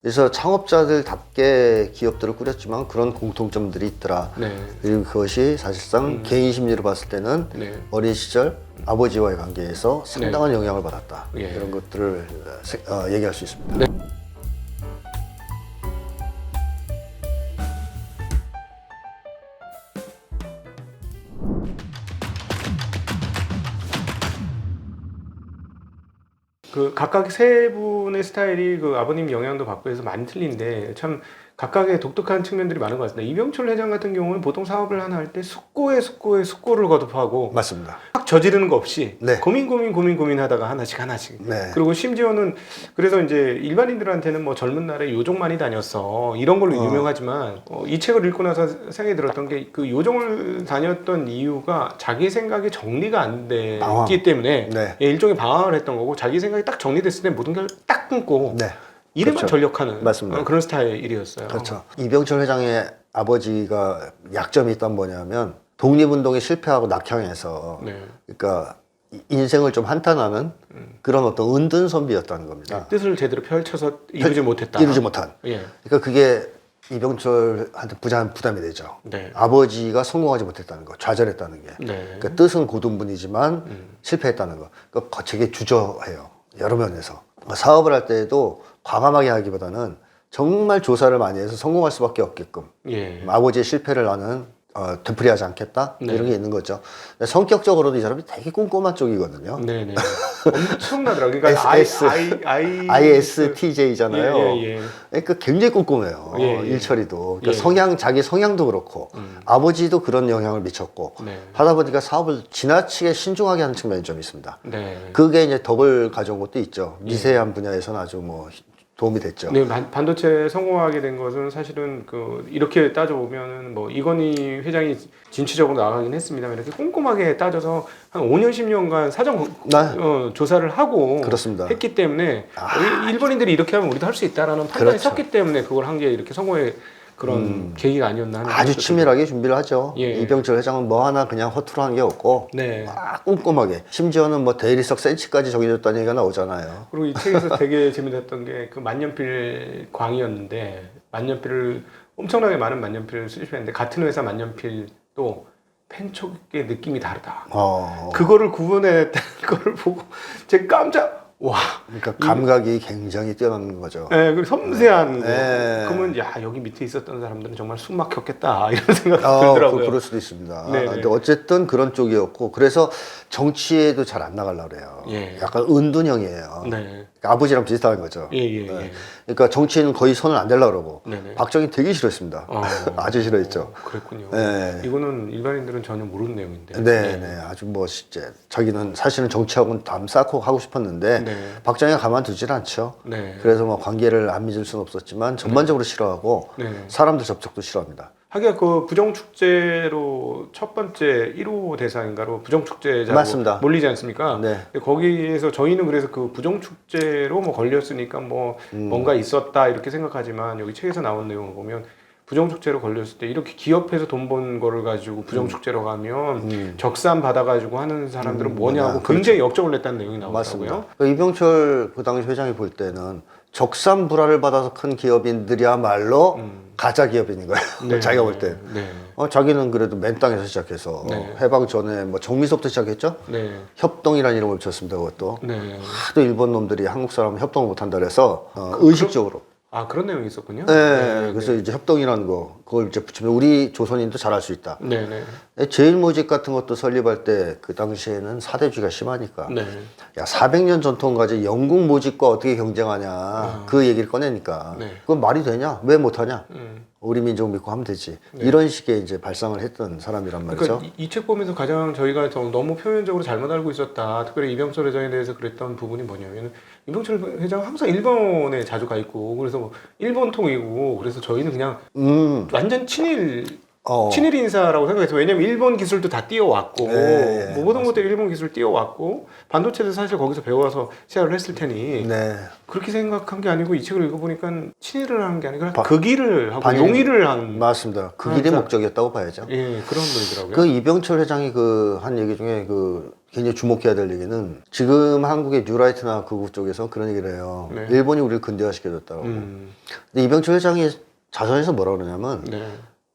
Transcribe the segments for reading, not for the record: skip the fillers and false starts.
그래서 창업자들답게 기업들을 꾸렸지만 그런 공통점들이 있더라. 네. 그리고 그것이 사실상 개인 심리로 봤을 때는 네. 어린 시절 아버지와의 관계에서 상당한 영향을 받았다. 예. 이런 것들을 얘기할 수 있습니다. 네. 그 각각 세 분의 스타일이 그 아버님 영향도 받고 해서 많이 틀린데 참 각각의 독특한 측면들이 많은 것 같습니다. 이병철 회장 같은 경우는 보통 사업을 하나 할 때 숙고를 거듭하고 맞습니다. 막 저지르는 거 없이 네. 고민하다가 하나씩 네. 그리고 심지어는 그래서 이제 일반인들한테는 뭐 젊은 날에 요종 많이 다녔어 이런 걸로 유명하지만 이 책을 읽고 나서 생각이 들었던 게 그 요종을 다녔던 이유가 자기 생각이 정리가 안 방황. 됐기 때문에 네. 일종의 방황을 했던 거고 자기 생각이 딱 정리됐을 때 모든 걸 딱 끊고 네. 일에만 그렇죠. 전력하는 맞습니다. 그런 스타일이었어요. 그렇죠. 이병철 회장의 아버지가 약점이 있던 뭐냐면 독립운동에 실패하고 낙향해서 네. 그러니까 인생을 좀 한탄하는 그런 어떤 은둔 선비였다는 겁니다. 뜻을 제대로 펼쳐서 이루지 못했다. 이루지 못한. 예. 그러니까 그게 이병철한테 부담이 되죠. 네. 아버지가 성공하지 못했다는 거, 좌절했다는 게. 네. 그러니까 뜻은 고등분이지만 실패했다는 거. 그러니까 되게 주저해요. 여러 면에서. 사업을 할 때에도 과감하게 하기보다는 정말 조사를 많이 해서 성공할 수밖에 없게끔 예. 아버지의 실패를 나는 되풀이하지 않겠다 네. 이런 게 있는 거죠. 근데 성격적으로도 이 사람이 되게 꼼꼼한 쪽이거든요. 네네. 엄청나더라고요. 그러니까 ISTJ잖아요. 예. 그러니까 굉장히 꼼꼼해요. 예. 일 처리도. 그러니까 예. 자기 성향도 그렇고 아버지도 그런 영향을 미쳤고 네. 하다 보니까 사업을 지나치게 신중하게 하는 측면이 좀 있습니다. 네. 그게 이제 덕을 가져온 것도 있죠. 미세한 분야에서는 아주 뭐 도움이 됐죠. 네, 반도체 성공하게 된 것은 사실은 그 이렇게 따져보면은 뭐 이건희 회장이 진취적으로 나가긴 했습니다만 이렇게 꼼꼼하게 따져서 한 5년 10년간 사전 조사를 하고 그렇습니다. 했기 때문에 일본인들이 이렇게 하면 우리도 할 수 있다라는 판단이 그렇죠. 섰기 때문에 그걸 한 게 이렇게 성공의 그런 계기가 아니었나 하는 아주 생각도 치밀하게 준비를 하죠. 예. 이병철 회장은 뭐 하나 그냥 허투루 한 게 없고 네. 막 꼼꼼하게 심지어는 뭐 대리석 센치까지 정해줬다는 얘기가 나오잖아요. 그리고 이 책에서 되게 재미났던 게 그 만년필 광이었는데 만년필을 엄청나게 많은 만년필을 수집했는데 같은 회사 만년필도 펜촉의 느낌이 다르다. 그거를 구분해냈다는 걸 보고 제가 깜짝 와. 그러니까 감각이 굉장히 뛰어난 거죠. 네, 그리고 섬세한 거. 네. 그러면 야 여기 밑에 있었던 사람들은 정말 숨 막혔겠다 이런 생각이 들더라고요. 그럴 수도 있습니다. 네네. 근데 어쨌든 그런 쪽이었고 그래서 정치에도 잘 안 나가려고 그래요. 예. 약간 은둔형이에요. 네. 그러니까 아버지랑 비슷한 거죠. 예. 그러니까 정치인은 거의 손을 안 대려고 그러고 네네. 박정희 되게 싫어했습니다. 아주 싫어했죠. 그랬군요. 네. 이거는 일반인들은 전혀 모르는 내용인데. 네. 아주 뭐 진짜 자기는 사실은 정치하고는 담 쌓고 하고 싶었는데 네. 박정희가 가만두질 않죠. 네. 그래서 뭐 관계를 안 맺을 수는 없었지만 전반적으로 싫어하고 네. 사람들 접촉도 싫어합니다. 하기야 그 부정축제로 첫 번째 1호 대상인가로 부정축제자로 맞습니다. 몰리지 않습니까? 네. 근데 거기에서 저희는 그래서 그 부정축제로 뭐 걸렸으니까 뭐 뭔가 있었다 이렇게 생각하지만 여기 책에서 나온 내용을 보면 부정축제로 걸렸을 때 이렇게 기업에서 돈 번 거를 가지고 부정축제로 가면 적산 받아가지고 하는 사람들은 뭐냐고 굉장히 역적을 냈다는 내용이 나오더라고요. 맞습니다. 이병철 그 당시 회장이 볼 때는 적산 불화를 받아서 큰 기업인들이야말로 가짜 기업인인 거예요. 네. 자기가 볼 때. 네. 자기는 그래도 맨 땅에서 시작해서 네. 해방 전에 뭐 정미소부터 시작했죠. 네. 협동이라는 이름을 붙였습니다. 그것도. 네. 하도 일본 놈들이 한국 사람 협동을 못한다 그래서 의식적으로. 아 그런 내용이 있었군요. 네. 그래서 이제 협동이라는 거 그걸 이제 붙이면 우리 조선인도 잘할 수 있다. 네네. 제일모직 같은 것도 설립할 때 그 당시에는 사대주의가 심하니까 네. 야 400년 전통 가지고 영국 모직과 어떻게 경쟁하냐 그 얘기를 꺼내니까 네. 그건 말이 되냐 왜 못하냐 음. 우리 민족 믿고 하면 되지 이런 식의 이제 발상을 했던 사람이란 말이죠. 그러니까 이 책 보면서 가장 저희가 너무 표면적으로 잘못 알고 있었다. 특별히 이병철 회장에 대해서 그랬던 부분이 뭐냐면 이병철 회장 항상 일본에 자주 가 있고 그래서 뭐 일본통이고 그래서 저희는 그냥 완전 친일 인사라고 생각했어요. 왜냐면 일본 기술도 다 띄워왔고 네, 뭐 모든 것들이 일본 기술 띄워왔고 반도체도 사실 거기서 배워서 시작을 했을 테니 네. 그렇게 생각한 게 아니고 이 책을 읽어보니까 친일을 하는 게 아니라 그 길을 하고 반일. 용의를 한 맞습니다. 그 길이 목적이었다고 봐야죠. 그런 분이더라고요. 그 이병철 회장이 그 한 얘기 중에 그 굉장히 주목해야 될 얘기는 지금 한국의 뉴라이트나 극우 쪽에서 그런 얘기를 해요. 네. 일본이 우리를 근대화시켜줬다고. 근데 이병철 회장이 자서전에서 뭐라 그러냐면 네.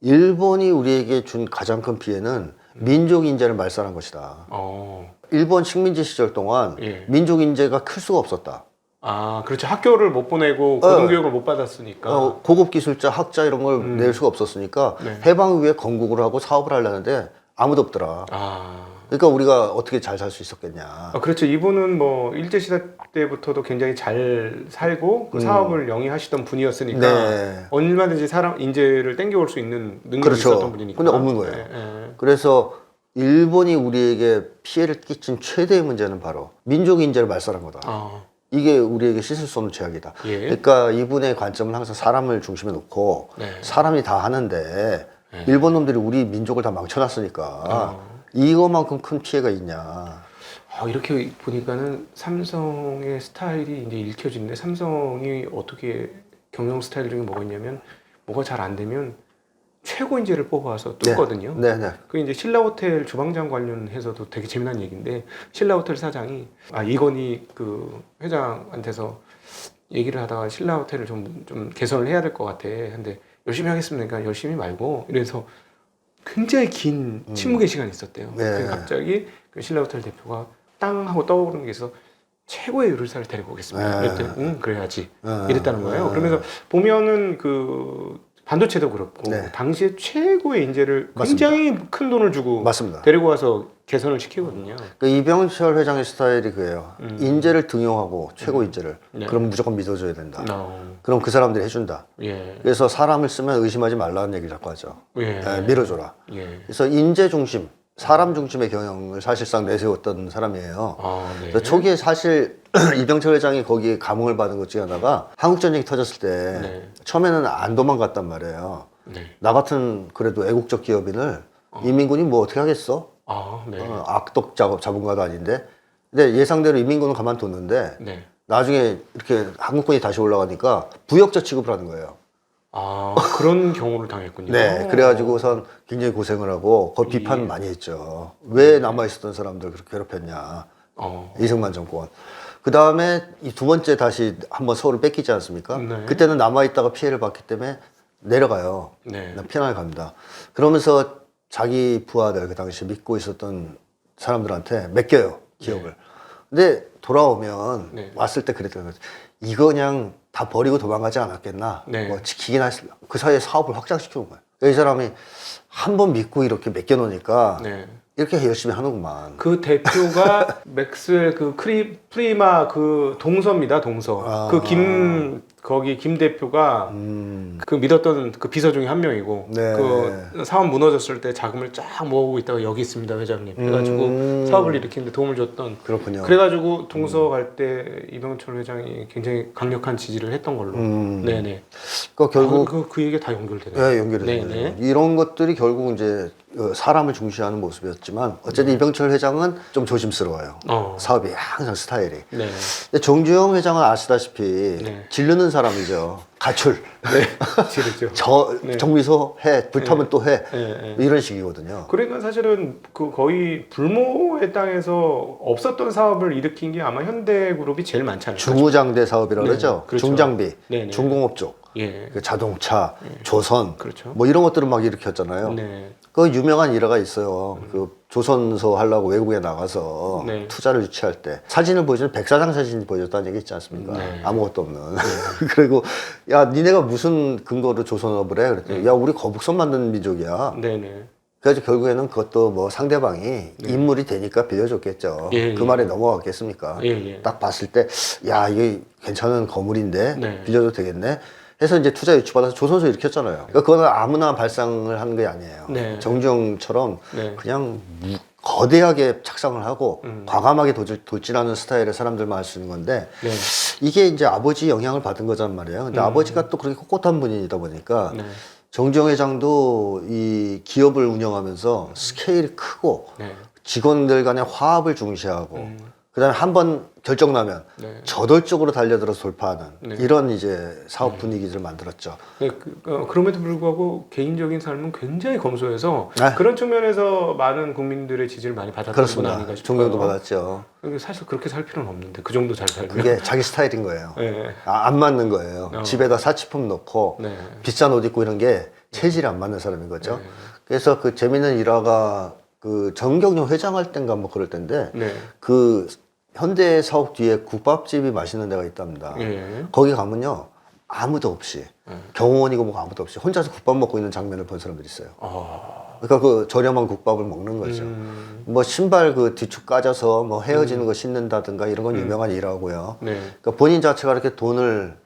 일본이 우리에게 준 가장 큰 피해는 민족 인재를 말살한 것이다. 일본 식민지 시절 동안 예. 민족 인재가 클 수가 없었다. 아, 그렇죠. 학교를 못 보내고 고등교육을 못 받았으니까. 고급 기술자, 학자 이런 걸 낼 수가 없었으니까 네. 해방 이후에 건국을 하고 사업을 하려는데 아무도 없더라. 아. 그러니까 우리가 어떻게 잘 살 수 있었겠냐. 그렇죠. 이분은 뭐 일제시대 때부터도 굉장히 잘 살고 그 사업을 영위하시던 분이었으니까 네. 얼마든지 사람 인재를 땡겨올 수 있는 능력이 그렇죠. 있었던 분이니까. 근데 없는 거예요. 네. 그래서 일본이 우리에게 피해를 끼친 최대의 문제는 바로 민족 인재를 말살한 거다. 이게 우리에게 씻을 수 없는 죄악이다. 예. 그러니까 이분의 관점은 항상 사람을 중심에 놓고 네. 사람이 다 하는데 네. 일본 놈들이 우리 민족을 다 망쳐놨으니까 이거만큼 큰 피해가 있냐. 이렇게 보니까는 삼성의 스타일이 이제 읽혀지는데 삼성이 어떻게 경영 스타일 중에 뭐가 있냐면 뭐가 잘 안 되면 최고 인재를 뽑아서 뚫거든요. 네. 그 이제 신라호텔 주방장 관련해서도 되게 재미난 얘기인데 신라호텔 사장이 이건희 그 회장한테서 얘기를 하다가 신라호텔을 좀 개선을 해야 될 것 같아. 근데 열심히 하겠습니다. 그러니까 열심히 말고 이래서 굉장히 긴 침묵의 시간이 있었대요. 네. 그래서 갑자기 그 신라호텔 대표가 땅 하고 떠오르는 게 있어 최고의 요리사를 데리고 오겠습니다. 네. 그랬더니 응 그래야지 이랬다는 거예요. 그러면서 보면은 그 반도체도 그렇고 네. 당시에 최고의 인재를 굉장히 큰 돈을 주고 맞습니다. 데리고 와서 개선을 시키거든요. 그 이병철 회장의 스타일이 그래요. 인재를 등용하고 최고 인재를 네. 그럼 무조건 믿어줘야 된다. 그럼 그 사람들이 해준다. 예. 그래서 사람을 쓰면 의심하지 말라는 얘기를 자꾸 하죠. 예. 밀어줘라. 예. 그래서 인재 중심, 사람 중심의 경영을 사실상 내세웠던 사람이에요. 네. 그래서 초기에 사실 이병철 회장이 거기에 감흥을 받은 것 중에 하나가 한국전쟁이 터졌을 때 네. 처음에는 안 도망갔단 말이에요. 네. 나 같은 그래도 애국적 기업인을 인민군이 뭐 어떻게 하겠어? 네. 악독 자본가도 아닌데. 근데 예상대로 인민군은 가만뒀는데 네. 나중에 이렇게 한국군이 다시 올라가니까 부역자 취급을 하는 거예요. 그런 경우를 당했군요. 네, 그래가지고선 굉장히 고생을 하고 그 비판 많이 했죠. 왜 남아있었던 사람들 그렇게 괴롭혔냐. 이승만 정권. 그 다음에 이 두 번째 다시 한번 서울을 뺏기지 않습니까? 네. 그때는 남아있다가 피해를 받기 때문에 내려가요. 네. 피난을 갑니다. 그러면서 자기 부하들 그 당시 믿고 있었던 사람들한테 맡겨요, 기업을. 근데 돌아오면 네. 왔을 때 그랬던 거죠. 이거 그냥 다 버리고 도망가지 않았겠나. 네. 뭐 지키긴 했을 그 사이에 사업을 확장시키는 거예요. 이 사람이 한 번 믿고 이렇게 맡겨놓으니까 네. 이렇게 열심히 하는구만. 그 대표가 맥스웰 그 프리마 그 동서입니다, 동서. 거기 김 대표가 그 믿었던 그 비서 중에 한 명이고 네. 그 사업 무너졌을 때 자금을 쫙 모으고 있다가 여기 있습니다, 회장님. 그래가지고 사업을 일으키는데 도움을 줬던. 그렇군요. 그래가지고 동서 갈 때 이병철 회장이 굉장히 강력한 지지를 했던 걸로. 네네. 그러니까 결국 그 얘기가 다 연결되네요. 네, 연결이 되는 네네. 거죠. 이런 것들이 결국 이제 사람을 중시하는 모습이었지만 어쨌든 이병철 회장은 좀 조심스러워요. 사업이 항상 스타일이. 네. 근데 정주영 회장은 아시다시피 네. 질르는 사람이죠. 가출. 지르죠. 정미소 해. 불타면 또 해. 네. 이런 식이거든요. 그러니까 사실은 그 거의 불모의 땅에서 없었던 사업을 일으킨 게 아마 현대그룹이 제일 많지 않을까. 중우장대 사업이라고 네, 그러죠. 그렇죠. 중장비, 네네. 중공업 쪽, 예. 그 자동차, 조선, 그렇죠. 뭐 이런 것들을 막 일으켰잖아요. 네. 그 유명한 일화가 있어요. 그 조선소 하려고 외국에 나가서 네. 투자를 유치할 때 사진을 보여주는 백사장 사진 보여줬다는 얘기 있지 않습니까? 네. 아무것도 없는. 그리고 야 니네가 무슨 근거로 조선업을 해? 그랬더니 야 우리 거북선 만드는 민족이야. 네네. 그래서 결국에는 그것도 뭐 상대방이 인물이 되니까 빌려줬겠죠. 예, 그 예. 말에 넘어갔겠습니까? 예. 딱 봤을 때 야 이게 괜찮은 거물인데 네. 빌려도 되겠네. 해서 이제 투자 유치받아서 조선소 일으켰잖아요. 그러니까 그거는 아무나 발상을 하는 게 아니에요. 네. 정주영처럼 네. 그냥 거대하게 착상을 하고 과감하게 돌진하는 스타일의 사람들만 할 수 있는 건데 네. 이게 이제 아버지 영향을 받은 거란 말이에요. 근데 아버지가 또 그렇게 꼿꼿한 분이다 보니까 네. 정주영 회장도 이 기업을 운영하면서 스케일이 크고 네. 직원들 간의 화합을 중시하고 그다음에 한 번 결정 나면 네. 저돌적으로 달려들어서 돌파하는 네. 이런 이제 사업 분위기를 만들었죠. 네, 그럼에도 불구하고 개인적인 삶은 굉장히 검소해서 아. 그런 측면에서 많은 국민들의 지지를 많이 받았던 분 그렇습니다. 아닌가 싶어요. 존경도 받았죠. 사실 그렇게 살 필요는 없는데 그 정도 잘 살면. 그게 자기 스타일인 거예요. 네. 안 맞는 거예요. 집에다 사치품 넣고 네. 비싼 옷 입고 이런 게 체질이 안 맞는 사람인 거죠. 네. 그래서 그 재밌는 일화가 그 정경련 회장할 땐가 뭐 그럴 때인데 네. 그 현대 사옥 뒤에 국밥집이 맛있는 데가 있답니다. 예. 거기 가면요 아무도 없이 경호원이고 뭐고 아무도 없이 혼자서 국밥 먹고 있는 장면을 본 사람들이 있어요. 그러니까 그 저렴한 국밥을 먹는 거죠. 뭐 신발 그 뒤축 까져서 뭐 헤어지는 거 신는다든가 이런 건 유명한 일하고요. 네. 그러니까 본인 자체가 이렇게 돈을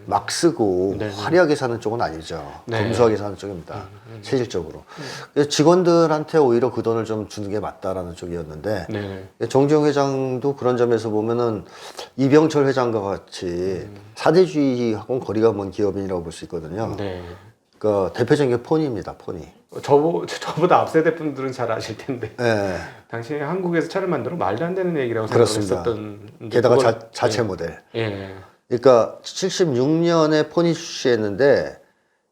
막 쓰고 네. 화려하게 사는 쪽은 아니죠. 네. 검소하게 사는 쪽입니다. 체질적으로. 그래서 직원들한테 오히려 그 돈을 좀 주는 게 맞다라는 쪽이었는데 네. 정주영 회장도 그런 점에서 보면은 이병철 회장과 같이 사대주의하고는 거리가 먼 기업인이라고 볼 수 있거든요. 네. 그러니까 대표적인 게 포니입니다. 포니. 저보다 앞세대 분들은 잘 아실 텐데 네. 당시에 한국에서 차를 만들어 말도 안 되는 얘기라고 그렇습니다. 생각했었던. 게다가 그걸- 자체 모델. 예. 그러니까 76년에 포니 출시했는데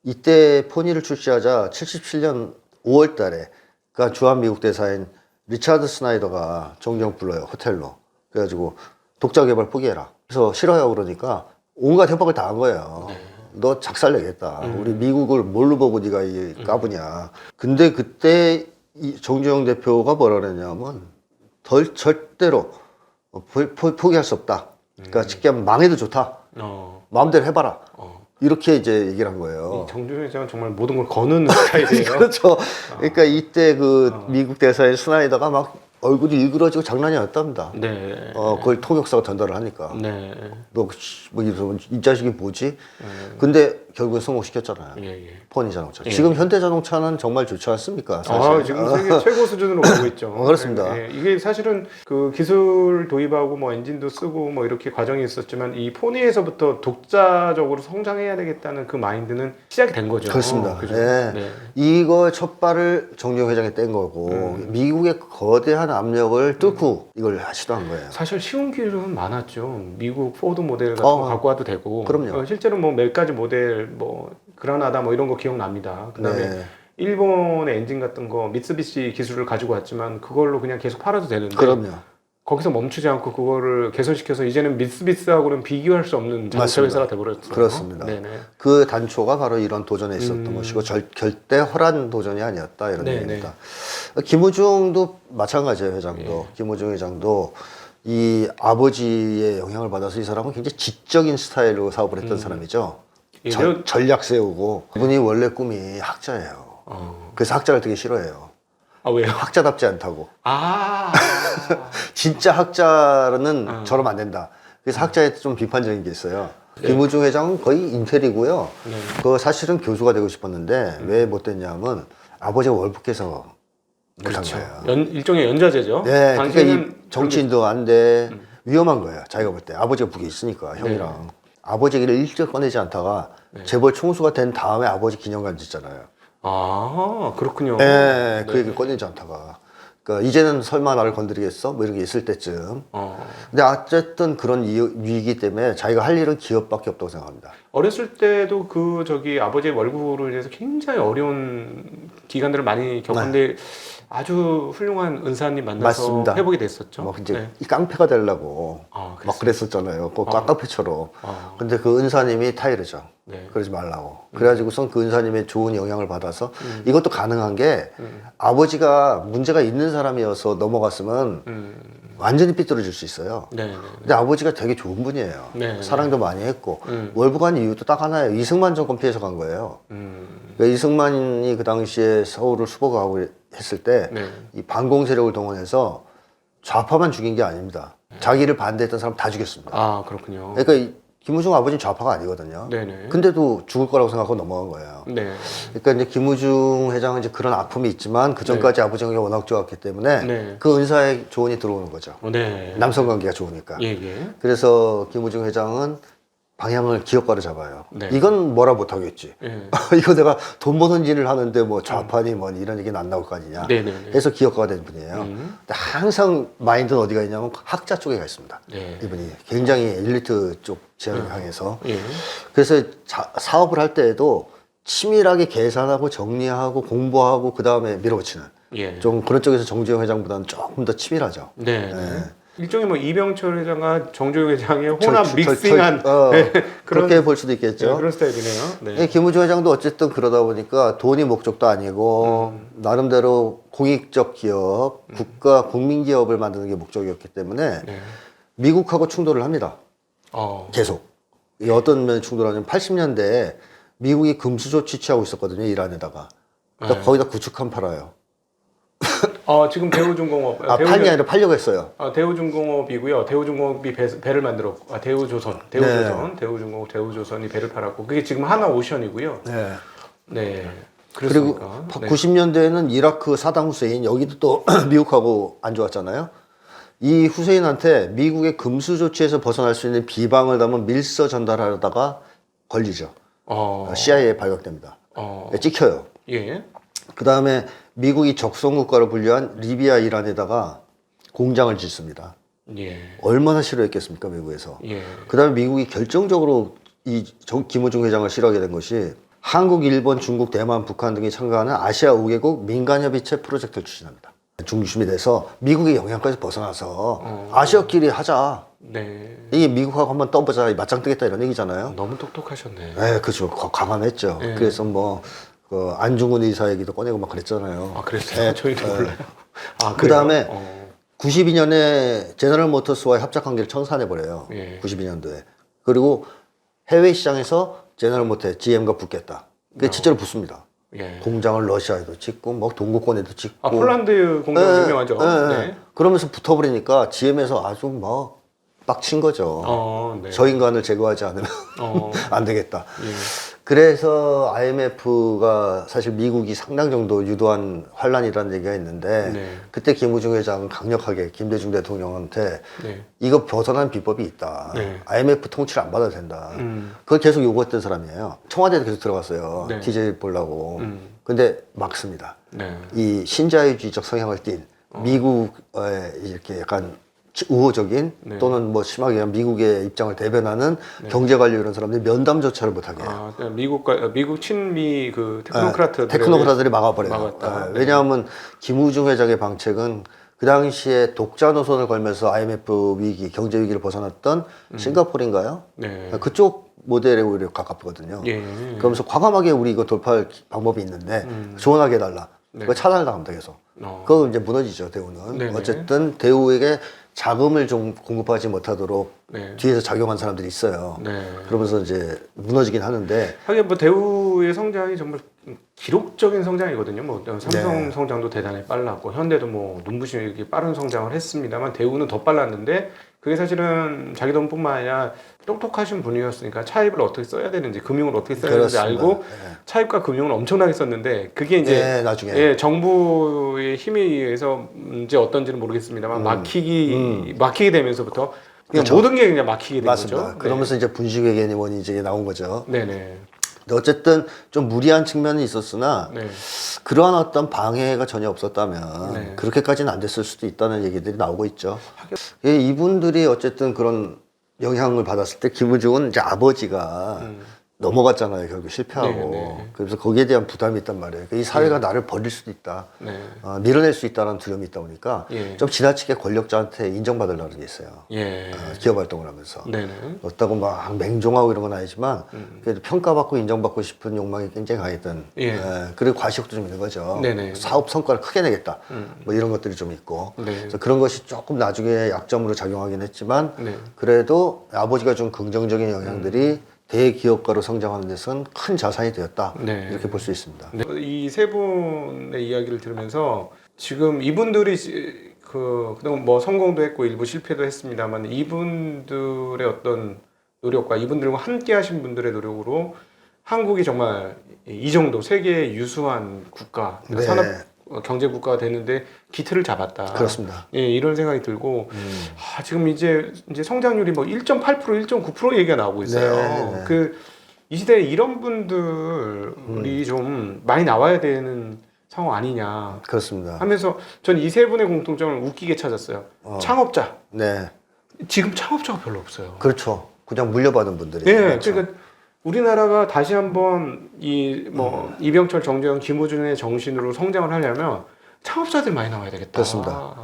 이때 포니를 출시하자 77년 5월 달에 그러니까 주한 미국 대사인 리차드 스나이더가 정경 불러요. 호텔로. 그래가지고 독자 개발 포기해라. 그래서 싫어요 그러니까 온갖 협박을 다 한 거예요. 너 작살내겠다. 우리 미국을 뭘로 보고 네가 이 까부냐. 근데 그때 이 정주영 대표가 뭐라 그랬냐면 절대로 포기할 수 없다. 그러니까 쉽게 하면 망해도 좋다. 마음대로 해봐라. 이렇게 이제 얘기를 한 거예요. 정주영 회장은 정말 모든 걸 거는 스타일이에요. 그렇죠. 그러니까 이때 그 미국 대사인 스나이더가 막 얼굴이 일그러지고 장난이 아니었답니다. 네. 그걸 통역사가 전달을 하니까. 네. 뭐 이러면 이 자식이 뭐지? 근데 결국엔 성공시켰잖아요. 예, 예. 포니 자동차. 지금 현대 자동차는 정말 좋지 않습니까? 사실. 지금 세계 최고 수준으로 가고 있죠. 그렇습니다. 예, 예. 이게 사실은 그 기술 도입하고 뭐 엔진도 쓰고 뭐 이렇게 과정이 있었지만 이 포니에서부터 독자적으로 성장해야 되겠다는 그 마인드는 시작이 된 거죠. 그렇습니다. 그죠? 예. 네. 이거 첫 발을 정주영 회장이 뗀 거고 미국의 거대한 압력을 뚫고 이걸 시도한 거예요. 사실 쉬운 기술은 많았죠. 미국 포드 모델 같은 어, 거 갖고 와도 되고. 그럼요. 실제로 뭐 몇 가지 모델 뭐 그라나다 뭐 이런 거 기억납니다. 그다음에 네. 일본의 엔진 같은 거 미쓰비시 기술을 가지고 왔지만 그걸로 그냥 계속 팔아도 되는데 그럼요. 거기서 멈추지 않고 그거를 개선시켜서 이제는 미쓰비시하고는 비교할 수 없는 자동차 맞습니다. 회사가 돼버렸어요. 그렇습니다. 네네. 그 단초가 바로 이런 도전에 있었던 것이고 절대 허란 도전이 아니었다 이런 네네. 얘기입니다. 김우중도 마찬가지예요. 회장도. 김우중 회장도 이 아버지의 영향을 받아서 이 사람은 굉장히 지적인 스타일로 사업을 했던 사람이죠. 예, 전략 세우고 그분이 원래 꿈이 학자예요. 그래서 학자를 되게 싫어해요. 아 왜요? 학자답지 않다고. 아. 진짜 학자는 저러면 안 된다. 그래서 학자에 좀 비판적인 게 있어요. 김우중 회장은 거의 인텔이고요. 네. 그 사실은 교수가 되고 싶었는데 왜 못 됐냐면 아버지가 월북해서 못한 그렇죠. 거예요. 일종의 연좌제죠. 네, 그러니까 당시에는 이 정치인도 안 돼. 위험한 거예요. 자기가 볼 때. 아버지가 북에 있으니까 형이랑. 아버지 얘기를 일절 꺼내지 않다가 재벌 총수가 된 다음에 아버지 기념관 짓잖아요. 아 그렇군요. 네, 그 얘기를 꺼내지 않다가. 그러니까 이제는 설마 나를 건드리겠어? 뭐 이런 게 있을 때쯤. 근데 어쨌든 그런 위기 때문에 자기가 할 일은 기업밖에 없다고 생각합니다. 어렸을 때도 그 아버지의 월구를 위해서 굉장히 어려운 기간들을 많이 겪었는데 아주 훌륭한 은사님 만나서 맞습니다. 회복이 됐었죠. 막 이제 네. 이 깡패가 되려고 아, 막 그랬었잖아요. 그 깡패처럼. 아. 근데 그 은사님이 타이르죠. 네. 그러지 말라고. 그래가지고선 그 은사님의 좋은 영향을 받아서 이것도 가능한 게 아버지가 문제가 있는 사람이어서 넘어갔으면 완전히 삐뚤어질 수 있어요. 네. 근데 아버지가 되게 좋은 분이에요. 네. 사랑도 많이 했고 월북한 이유도 딱 하나예요. 이승만 정권 피해서 간 거예요. 그러니까 이승만이 그 당시에 서울을 수복하고 했을 때 이 네. 반공 세력을 동원해서 좌파만 죽인 게 아닙니다. 자기를 반대했던 사람 다 죽였습니다. 아 그렇군요. 그러니까 김우중 아버지는 좌파가 아니거든요. 네네. 근데도 죽을 거라고 생각하고 넘어간 거예요. 네. 그러니까 이제 김우중 회장은 이제 그런 아픔이 있지만 그 전까지 아버지 관계가 워낙 좋았기 때문에 네. 그 은사의 조언이 들어오는 거죠. 네. 남성 관계가 좋으니까. 예. 그래서 김우중 회장은 방향을 기업가로 잡아요. 네. 이건 뭐라 못하겠지. 예. 이거 내가 돈 버는 일을 하는데 뭐 좌판이 뭐 이런 얘기는 안 나올 거 아니냐. 네네네. 해서 기업가가 된 분이에요. 근데 항상 마인드는 어디가 있냐면 학자 쪽에 가 있습니다. 네. 이분이 굉장히 엘리트 쪽 지향을 향해서. 예. 그래서 사업을 할 때에도 치밀하게 계산하고 정리하고 공부하고 그 다음에 밀어붙이는 예. 좀 그런 쪽에서 정주영 회장보다는 조금 더 치밀하죠. 네. 예. 일종의 뭐 이병철 회장과 정조영 회장의 호남 믹싱한 그런 그렇게 볼 수도 있겠죠. 네, 그런 스타일이네요. 네. 김우중 회장도 어쨌든 그러다 보니까 돈이 목적도 아니고 나름대로 공익적 기업, 국가 국민 기업을 만드는 게 목적이었기 때문에 네. 미국하고 충돌을 합니다. 계속. 이 어떤 면에 충돌하냐면 80년대에 미국이 금수조치 취하고 있었거든요. 이란에다가. 그러니까 네. 거기다 구축함 팔아요. 지금 대우중공업 팔이 아니라 팔려고 했어요. 대우중공업이고요. 대우중공업이 배를 만들었고 대우조선, 네. 대우중공업, 대우조선이 배를 팔았고 그게 지금 하나오션이고요. 네. 네. 그리고 그렇습니까? 네. 90년대에는 이라크 사당 후세인 여기도 또 미국하고 안 좋았잖아요. 이 후세인한테 미국의 금수 조치에서 벗어날 수 있는 비방을 담은 밀서 전달하다가 걸리죠. CIA에 발각됩니다. 찍혀요. 예. 그 다음에 미국이 적성국가로 분류한 리비아 이란에다가 공장을 짓습니다. 예. 얼마나 싫어했겠습니까, 미국에서. 예. 그 다음에 미국이 결정적으로 이 김우중 회장을 싫어하게 된 것이 한국, 일본, 중국, 대만, 북한 등이 참가하는 아시아 5개국 민간협의체 프로젝트를 추진합니다. 중심이 돼서 미국의 영향까지 벗어나서 아시아끼리 하자. 네. 이게 미국하고 한번 떠보자. 맞짱 뜨겠다 이런 얘기잖아요. 너무 똑똑하셨네. 네, 그렇죠. 강함했죠. 네. 그래서 뭐 안중근 의사 얘기도 꺼내고 막 그랬잖아요. 그랬어요? 네. 저희도 몰라요. 그 다음에 92년에 제너럴 모터스와의 합작 관계를 청산해버려요. 예. 92년도에. 그리고 해외 시장에서 제너럴 모터 GM과 붙겠다. 그게 실제로 붙습니다. 예. 공장을 러시아에도 짓고 뭐 동구권에도 짓고. 폴란드 공장 유명하죠. 네. 그러면서 붙어버리니까 GM에서 아주 뭐 빡친 거죠. 네. 저 인간을 제거하지 않으면 안 되겠다. 예. 그래서 IMF가 사실 미국이 상당 정도 유도한 환란이라는 얘기가 있는데 네. 그때 김우중 회장은 강력하게 김대중 대통령한테 네. 이거 벗어난 비법이 있다. 네. IMF 통치를 안 받아도 된다. 그걸 계속 요구했던 사람이에요. 청와대도 계속 들어갔어요. 네. TJ 보려고. 근데 막습니다. 네. 이 신자유주의적 성향을 띈 미국의 이렇게 약간 우호적인 네. 또는 뭐 심하게 미국의 입장을 대변하는 경제관료 이런 사람들이 면담조차를 못하게 해요. 미국 친미 그 테크노크라트들이 테크노크라트들이 막아버려요. 막았다. 왜냐하면 김우중 회장의 방책은 그 당시에 독자 노선을 걸면서 IMF 위기, 경제 위기를 벗어났던 싱가포르인가요? 네. 그쪽 모델에 오히려 가깝거든요. 예. 그러면서 과감하게 우리 이거 돌파할 방법이 있는데 조언하게 해달라. 네. 그거 차단을 당합니다, 계속. 그거 이제 무너지죠, 대우는. 네네. 어쨌든 대우에게 자금을 좀 공급하지 못하도록 네. 뒤에서 작용한 사람들이 있어요. 네. 그러면서 이제 무너지긴 하는데. 하긴 뭐 대우의 성장이 정말 기록적인 성장이거든요. 뭐 삼성 네. 성장도 대단히 빨랐고 현대도 뭐 눈부시게 빠른 성장을 했습니다만 대우는 더 빨랐는데 그게 사실은 자기 돈뿐만 아니라 똑똑하신 분이었으니까 차입을 어떻게 써야 되는지 금융을 어떻게 써야 되는지 그렇습니다. 알고 네. 차입과 금융을 엄청나게 썼는데 그게 이제 나중에. 정부의 힘에 의해서 이제 어떤지는 모르겠습니다만 막히게 되면서부터 그냥 그렇죠. 모든 게 그냥 막히게 된 맞습니다. 거죠. 그러면서 이제 분식회계 원이 이제 나온 거죠. 네네. 근데 어쨌든 좀 무리한 측면은 있었으나 네. 그러한 어떤 방해가 전혀 없었다면 네. 그렇게까지는 안 됐을 수도 있다는 얘기들이 나오고 있죠. 이분들이 어쨌든 그런 영향을 받았을 때 김우중은 이제 아버지가 넘어갔잖아요. 결국 실패하고. 네. 그래서 거기에 대한 부담이 있단 말이에요. 이 사회가 나를 버릴 수도 있다. 네. 밀어낼 수 있다는 두려움이 있다 보니까 예. 좀 지나치게 권력자한테 인정받으려는 게 있어요. 예. 기업 활동을 하면서. 네네. 어따고 막 맹종하고 이런 건 아니지만 그래도 평가받고 인정받고 싶은 욕망이 굉장히 강했던. 예. 그리고 과시욕도 좀 있는 거죠. 네네. 사업 성과를 크게 내겠다. 뭐 이런 것들이 좀 있고. 네. 그래서 그런 것이 조금 나중에 약점으로 작용하긴 했지만 네. 그래도 아버지가 준 긍정적인 영향들이 대기업가로 성장하는 데서는 큰 자산이 되었다. 네. 이렇게 볼 수 있습니다. 이 세 분의 이야기를 들으면서 지금 이분들이 그동안 뭐 성공도 했고 일부 실패도 했습니다만 이분들의 어떤 노력과 이분들과 함께 하신 분들의 노력으로 한국이 정말 이 정도 세계의 유수한 국가, 네. 산업 경제 국가가 되는데 기틀을 잡았다. 그렇습니다. 예, 이런 생각이 들고 지금 이제 성장률이 뭐 1.8%, 1.9% 얘기가 나오고 있어요. 네. 이 시대에 이런 분들이 좀 많이 나와야 되는 상황 아니냐 그렇습니다. 하면서 전 이 세 분의 공통점을 웃기게 찾았어요. 창업자. 네. 지금 창업자가 별로 없어요. 그렇죠. 그냥 물려받은 분들이. 네, 그렇죠. 그러니까 우리나라가 다시 한번 이병철, 정재영, 김우준의 정신으로 성장을 하려면 창업자들 많이 나와야 되겠다. 그렇습니다.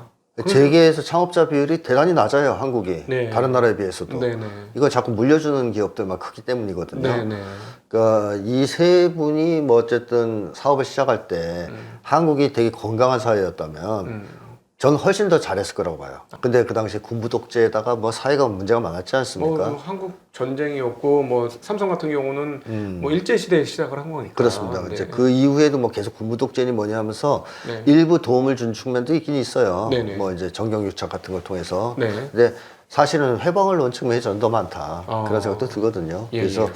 재계에서 창업자 비율이 대단히 낮아요, 한국이. 네. 다른 나라에 비해서도. 네네. 이건 자꾸 물려주는 기업들만 크기 때문이거든요. 네네. 그러니까 이 세 분이 뭐 어쨌든 사업을 시작할 때 한국이 되게 건강한 사회였다면 전 훨씬 더 잘했을 거라고 봐요. 근데 그 당시에 군부 독재에다가 뭐 사회가 문제가 많았지 않습니까? 뭐 한국 전쟁이었고 뭐 삼성 같은 경우는 뭐 일제 시대에 시작을 한 거니까. 그렇습니다. 네. 이제 그 이후에도 뭐 계속 군부 독재니 뭐냐 하면서 네. 일부 도움을 준 측면도 있긴 있어요. 네네. 뭐 이제 정경유착 같은 걸 통해서. 네. 근데 사실은 회방을 놓은 측면이 저는 더 많다. 그런 생각도 들거든요. 예, 그래서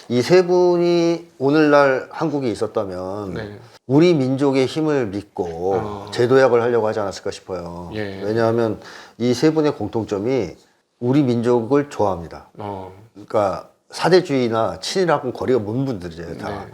이 세 분이 오늘날 한국에 있었다면 네. 우리 민족의 힘을 믿고 제도약을 하려고 하지 않았을까 싶어요. 예. 왜냐하면 이 세 분의 공통점이 우리 민족을 좋아합니다. 그러니까 사대주의나 친일하고 거리가 먼 분들이에요, 다.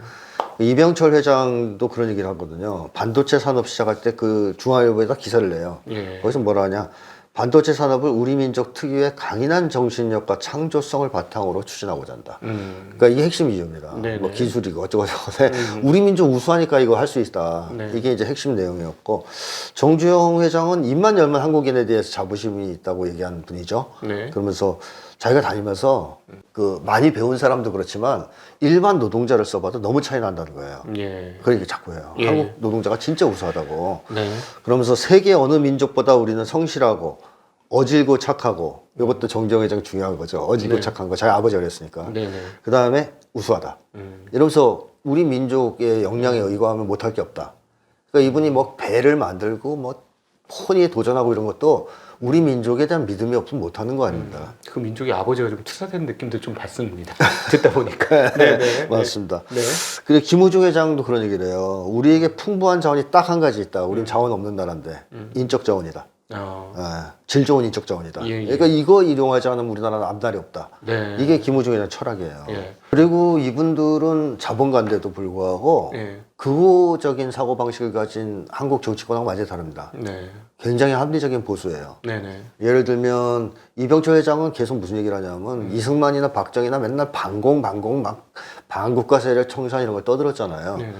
네. 이병철 회장도 그런 얘기를 하거든요. 반도체 산업 시작할 때 그 중앙일보에다 기사를 내요. 예. 거기서 뭐라 하냐. 반도체 산업을 우리 민족 특유의 강인한 정신력과 창조성을 바탕으로 추진하고자 한다. 그러니까 이게 핵심 이유입니다. 네네. 뭐 기술이고 어쩌고저쩌고. 우리 민족 우수하니까 이거 할 수 있다. 네. 이게 이제 핵심 내용이었고, 정주영 회장은 입만 열면 한국인에 대해서 자부심이 있다고 얘기한 분이죠. 네. 그러면서 자기가 다니면서 그 많이 배운 사람도 그렇지만 일반 노동자를 써봐도 너무 차이 난다는 거예요. 예. 그 얘기 자꾸 해요. 예. 한국 노동자가 진짜 우수하다고. 네. 그러면서 세계 어느 민족보다 우리는 성실하고 어질고 착하고, 이것도 정재영 회장 중요한 거죠. 어질고 네. 착한 거. 자기 아버지가 그랬으니까. 네네. 그 다음에 우수하다. 이러면서 우리 민족의 역량에 의거하면 못할 게 없다. 그러니까 이분이 뭐 배를 만들고 뭐 폰에 도전하고 이런 것도 우리 민족에 대한 믿음이 없으면 못하는 거 아닙니까? 그 민족의 아버지가 좀 투사된 느낌도 좀 받습니다. 듣다 보니까. 네네. 맞습니다. 네. 그리고 김우중 회장도 그런 얘기를 해요. 우리에게 풍부한 자원이 딱 한 가지 있다. 우린 자원 없는 나라인데 인적 자원이다. 질 좋은 인적 자원이다. 예, 예. 그러니까 이거 이용하지 않으면 우리나라는 앞날이 없다. 네. 이게 김우중 회장 철학이에요. 예. 그리고 이분들은 자본가인데도 불구하고 예. 극우적인 사고방식을 가진 한국 정치권하고 완전히 다릅니다. 네. 굉장히 합리적인 보수예요. 네네. 예를 들면 이병철 회장은 계속 무슨 얘기를 하냐면 이승만이나 박정희나 맨날 반공 막 반국가 세력 청산 이런 걸 떠들었잖아요. 네네.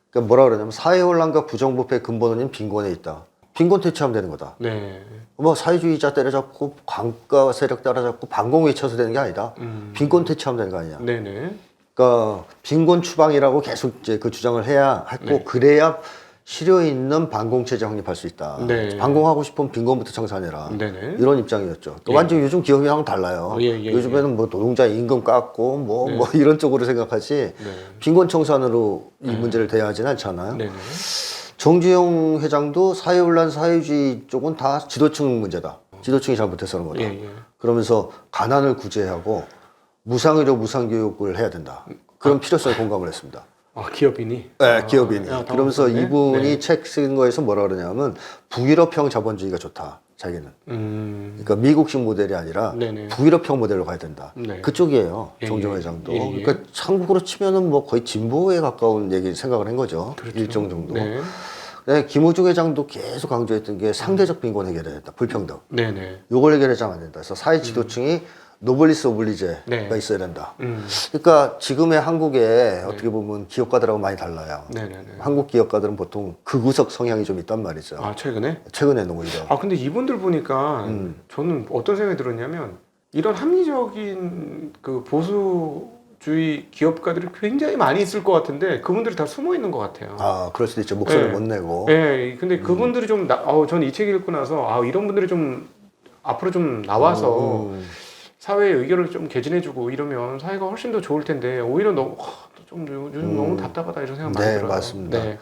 그러니까 뭐라 그러냐면 사회혼란과 부정부패의 근본은 빈곤에 있다. 빈곤 퇴치하면 되는 거다. 네. 뭐 사회주의자 때려잡고 반국가 세력 따라잡고 반공 외쳐서 되는 게 아니다. 빈곤 퇴치하면 되는 거 아니냐. 네네. 그러니까 빈곤 추방이라고 계속 이제 그 주장을 해야 했고 네. 그래야 실효 있는 반공체제 확립할 수 있다. 네. 반공하고 싶으면 빈곤부터 청산해라. 네네. 이런 입장이었죠. 그러니까 예. 완전 요즘 기업이랑 달라요. 예. 요즘에는 뭐 노동자 임금 깎고 뭐 네. 이런 쪽으로 생각하지 네. 빈곤 청산으로 이 문제를 대하지는 않잖아요. 네네. 정주영 회장도 사회혼란 사회주의 쪽은 다 지도층 문제다. 지도층이 잘못해서 그런 거다. 예. 그러면서 가난을 구제하고 무상의료 무상교육을 해야 된다. 그런 필요성에 공감을 했습니다. 기업인이? 네, 기업인이. 야, 그러면서 당황스럽네. 이분이 네. 책 쓴 거에서 뭐라 그러냐면 북유럽형 자본주의가 좋다. 자기는. 그러니까 미국식 모델이 아니라 네네. 북유럽형 모델로 가야 된다. 네. 그쪽이에요. 예, 정정 예. 회장도. 예, 예. 그러니까 한국으로 치면은 뭐 거의 진보에 가까운 얘기 생각을 한 거죠. 그렇죠. 일정 정도. 네. 네, 김우중 회장도 계속 강조했던 게 상대적 빈곤 해결해야 된다. 불평등. 네네. 요걸 해결하자면 안 된다. 그래서 사회 지도층이 노블리스 오블리제가 네. 있어야 된다. 음. 그러니까 지금의 한국에 어떻게 보면 기업가들하고 많이 달라요. 네네네. 한국 기업가들은 보통 극우적 성향이 좀 있단 말이죠. 최근에? 최근에는 오히려. 근데 이분들 보니까 저는 어떤 생각이 들었냐면 이런 합리적인 그 보수주의 기업가들이 굉장히 많이 있을 것 같은데 그분들이 다 숨어 있는 것 같아요. 그럴 수도 있죠. 목소리를 네. 못 내고. 네, 근데 그분들이 좀, 저는 이 책 읽고 나서, 이런 분들이 좀, 앞으로 좀 나와서 사회의 의견을 좀 개진해주고 이러면 사회가 훨씬 더 좋을 텐데, 오히려 너무, 좀 요즘 너무 답답하다 이런 생각 많이 네, 들어요. 맞습니다. 네.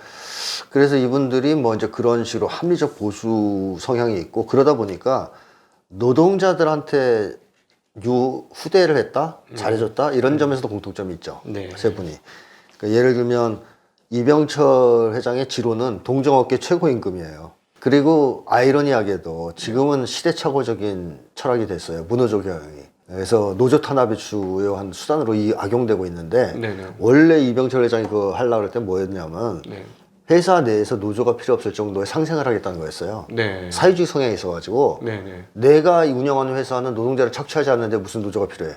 그래서 이분들이 뭐 이제 그런 식으로 합리적 보수 성향이 있고 그러다 보니까 노동자들한테 후대를 했다, 잘해줬다 이런 점에서도 공통점이 있죠. 네. 세 분이. 그러니까 예를 들면 이병철 회장의 지로는 동종업계 최고 임금이에요. 그리고 아이러니하게도 지금은 시대착오적인 철학이 됐어요. 무노조 경영이. 그래서 노조 탄압의 주요한 수단으로 악용되고 있는데 네네. 원래 이병철 회장이 그거 하려고 할 때 뭐였냐면 네. 회사 내에서 노조가 필요 없을 정도의 상생을 하겠다는 거였어요. 네. 사회주의 성향이 있어가지고 네네. 내가 운영하는 회사는 노동자를 착취하지 않는데 무슨 노조가 필요해.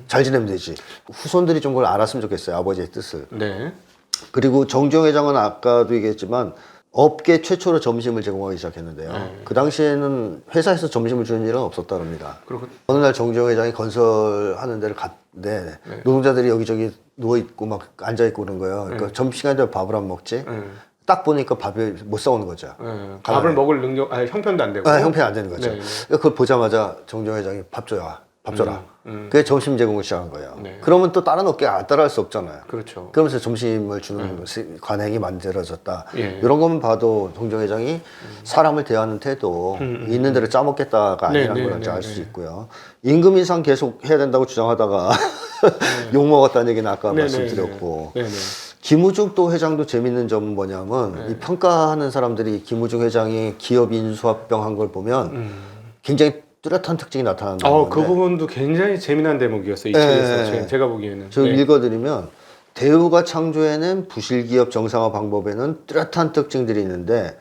잘 지내면 되지. 후손들이 좀 그걸 알았으면 좋겠어요. 아버지의 뜻을. 네. 그리고 정주영 회장은 아까도 얘기했지만 업계 최초로 점심을 제공하기 시작했는데요. 그 당시에는 회사에서 점심을 주는 일은 없었다 그럽니다. 그리고 어느 날 정주영 회장이 건설하는 데를 갔는데 노동자들이 여기저기 누워있고 막 앉아있고 그런 거예요. 그러니까 점심시간에 되면 밥을 안 먹지. 딱 보니까 밥이 못 사오는 거죠. 밥을 먹을 능력, 아니 형편도 안 되고. 형편이 안 되는 거죠. 네. 그러니까 그걸 보자마자 정주영 회장이 밥 줘라. 밥 줘라. 그게 점심 제공을 시작한 거예요. 네. 그러면 또 다른 업계가 안 따라할 수 없잖아요. 그렇죠. 그러면서 점심을 주는 관행이 만들어졌다. 예. 이런 것만 봐도 정정 회장이 사람을 대하는 태도, 있는 대로 짜먹겠다가 아니라는 걸 알 수 있고요. 임금 인상 계속 해야 된다고 주장하다가 욕먹었다는 얘기는 아까 말씀드렸고. 네네. 김우중 또 회장도 재밌는 점은 뭐냐면 이 평가하는 사람들이 김우중 회장이 기업 인수합병 한 걸 보면 굉장히 뚜렷한 특징이 나타난다. 그 부분도 굉장히 재미난 대목이었어요. 이 책에서 제가 보기에는. 저 읽어드리면 대우가 창조해낸 부실기업 정상화 방법에는 뚜렷한 특징들이 있는데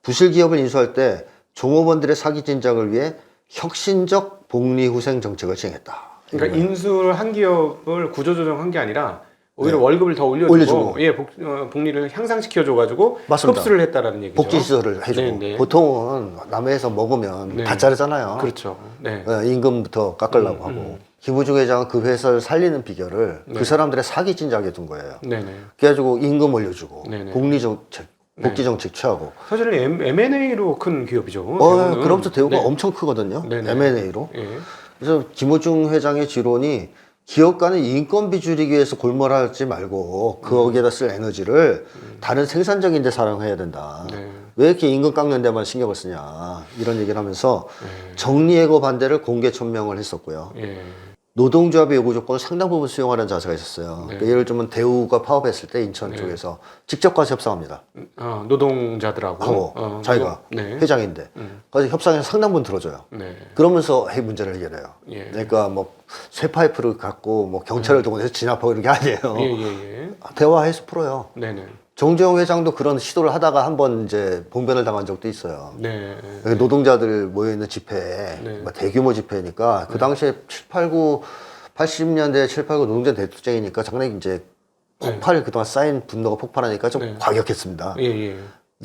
부실기업을 인수할 때 종업원들의 사기 진작을 위해 혁신적 복리후생 정책을 시행했다. 그러니까 인수를 한 기업을 구조조정한 게 아니라 오히려 월급을 더 올려주고 예, 복리를 향상시켜줘가지고 맞습니다. 흡수를 했다라는 얘기죠. 복지시설을 해주고 보통은 남의 회사 먹으면 다 자르잖아요. 그렇죠. 네. 임금부터 깎으려고 하고 김우중 회장은 그 회사를 살리는 비결을 그 사람들의 사기 진작에 둔 거예요. 네네. 그래가지고 임금 올려주고 네네. 복리정책 복지정책 취하고 사실은 M&A로 큰 기업이죠. 그럼부터 대우가 엄청 크거든요. M&A로. 예. 그래서 김우중 회장의 지론이 기업 간의 인건비 줄이기 위해서 골몰하지 말고 거기에다 쓸 에너지를 다른 생산적인 데 사용해야 된다. 왜 이렇게 임금 깎는 데만 신경을 쓰냐 이런 얘기를 하면서 정리해고 반대를 공개 천명을 했었고요. 노동조합의 요구 조건을 상당 부분 수용하려는 자세가 있었어요. 그러니까 예를 들면 대우가 파업했을 때 인천 쪽에서 직접 가서 협상합니다. 노동자들하고 자기가 회장인데 가서 협상에서 상당 부분 들어줘요. 그러면서 문제를 해결해요. 그러니까 뭐 쇠파이프를 갖고 뭐 경찰을 동원해서 진압하고 이런 게 아니에요. 대화해서 풀어요. 정주영 회장도 그런 시도를 하다가 한번 이제 봉변을 당한 적도 있어요. 노동자들 모여있는 집회에 대규모 집회니까 그 당시에 80년대 7, 8, 9 노동자 대투쟁이니까 상당히 이제 그동안 쌓인 분노가 폭발하니까 좀 과격했습니다. 근데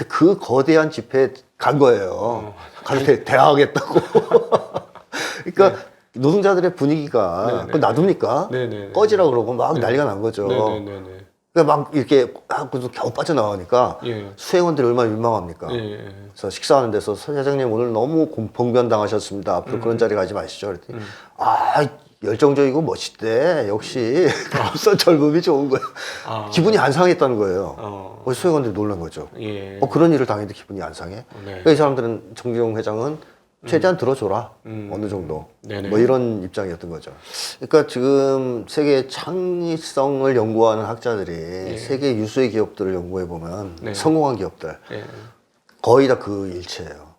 그 거대한 집회에 간 거예요. 가서 대항하겠다고. 그러니까 노동자들의 분위기가 그걸 놔둡니까? 꺼지라 그러고 막 난리가 난 거죠. 그러니까 막 이렇게 하고도 겨우 빠져나가니까 수행원들이 얼마나 민망합니까? 그래서 식사하는 데서 서 회장님 오늘 너무 봉변당하셨습니다. 앞으로 그런 자리 가지 마시죠. 그랬더니 열정적이고 멋있대. 역시 그래서 젊음이 좋은 거예요. 기분이 안 상했다는 거예요. 수행원들이 놀란 거죠. 그런 일을 당해도 기분이 안 상해? 그러니까 이 사람들은 정주영 회장은 최대한 들어줘라. 어느 정도. 뭐 이런 입장이었던 거죠. 그러니까 지금 세계 창의성을 연구하는 학자들이 세계 유수의 기업들을 연구해 보면 성공한 기업들 거의 다 그 일체예요.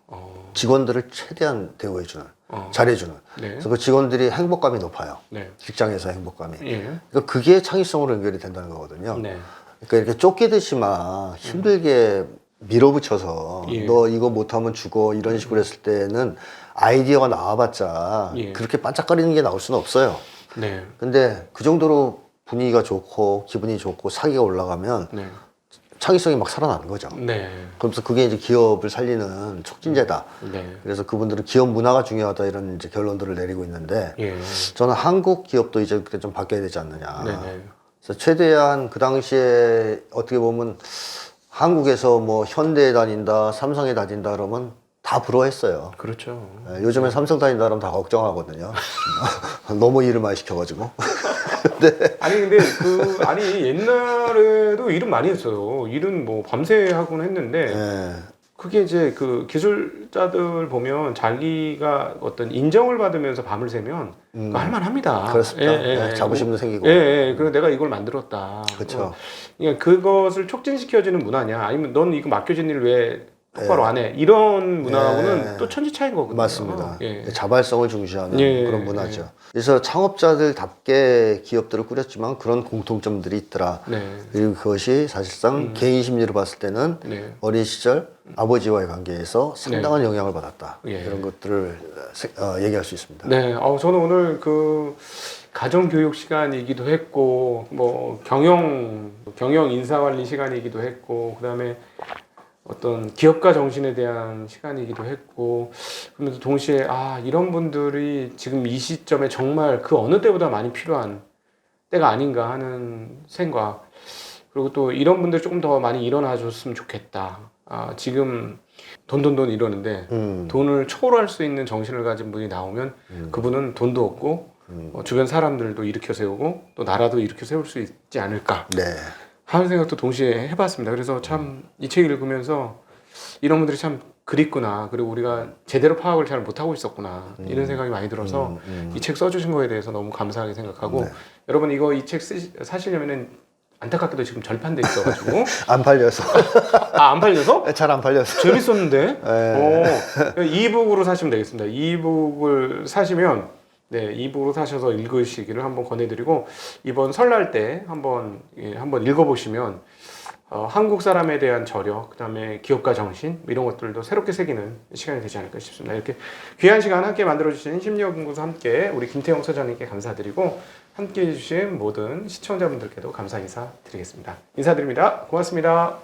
직원들을 최대한 대우해주는, 잘해주는. 그래서 그 직원들이 행복감이 높아요. 직장에서 행복감이. 그러니까 그게 창의성으로 연결이 된다는 거거든요. 그러니까 이렇게 쫓기듯이 막 힘들게 밀어붙여서 너 이거 못하면 죽어 이런 식으로 했을 때는 아이디어가 나와봤자 그렇게 반짝거리는 게 나올 수는 없어요. 근데 그 정도로 분위기가 좋고 기분이 좋고 사기가 올라가면 창의성이 막 살아나는 거죠. 그러면서 그게 이제 기업을 살리는 촉진제다. 그래서 그분들은 기업 문화가 중요하다 이런 이제 결론들을 내리고 있는데 저는 한국 기업도 이제 그때 좀 바뀌어야 되지 않느냐. 그래서 최대한 그 당시에 어떻게 보면 한국에서 뭐 현대에 다닌다, 삼성에 다닌다 그러면 다 부러워했어요. 그렇죠. 요즘에 삼성 다닌다 그러면 다 걱정하거든요. 너무 일을 많이 시켜가지고. 아니 옛날에도 일은 많이 했어요. 일은 뭐 밤새 하곤 했는데 그게 이제 그 기술자들 보면 자기가 어떤 인정을 받으면서 밤을 새면 그거 할만합니다. 그렇습니다. 예, 자부심도 생기고. 예, 예. 그리고 내가 이걸 만들었다. 그렇죠. 그러니까 그것을 촉진시켜주는 문화냐, 아니면 넌 이거 맡겨진 일을 왜 똑바로 안 해? 이런 문화하고는 또 천지 차이인 거거든요. 맞습니다. 예. 자발성을 중시하는 예, 그런 문화죠. 그래서 창업자들답게 기업들을 꾸렸지만 그런 공통점들이 있더라. 네. 그리고 그것이 사실상 개인 심리로 봤을 때는 네. 어린 시절 아버지와의 관계에서 상당한 영향을 받았다. 예. 이런 것들을 얘기할 수 있습니다. 네, 저는 오늘 그 가정교육 시간이기도 했고, 뭐 경영 인사관리 시간이기도 했고, 그다음에 어떤 기업가 정신에 대한 시간이기도 했고, 그러면서 동시에 이런 분들이 지금 이 시점에 정말 그 어느 때보다 많이 필요한 때가 아닌가 하는 생각. 그리고 또 이런 분들 조금 더 많이 일어나 줬으면 좋겠다. 지금 돈 이러는데 돈을 초월할 수 있는 정신을 가진 분이 나오면 그분은 돈도 없고 주변 사람들도 일으켜 세우고 또 나라도 일으켜 세울 수 있지 않을까 네. 하는 생각도 동시에 해봤습니다. 그래서 참 이 책 읽으면서 이런 분들이 참 그립구나, 그리고 우리가 제대로 파악을 잘 못하고 있었구나, 이런 생각이 많이 들어서 이 책 써주신 거에 대해서 너무 감사하게 생각하고, 네. 여러분 이거 이 책 사시려면은 안타깝게도 지금 절판돼 있어가지고 안 팔려서. 안 팔려서? 잘 안 팔려서. 재밌었는데? 이북으로 사시면 되겠습니다. 이북을 사시면, 네, 이북으로 사셔서 읽으시기를 한번 권해드리고, 이번 설날 때 한번 읽어보시면 한국 사람에 대한 저력, 그다음에 기업가 정신, 이런 것들도 새롭게 새기는 시간이 되지 않을까 싶습니다. 이렇게 귀한 시간 함께 만들어주신 심리연구소 함께 우리 김태형 소장님께 감사드리고, 함께 해주신 모든 시청자분들께도 감사 인사 드리겠습니다. 인사드립니다. 고맙습니다.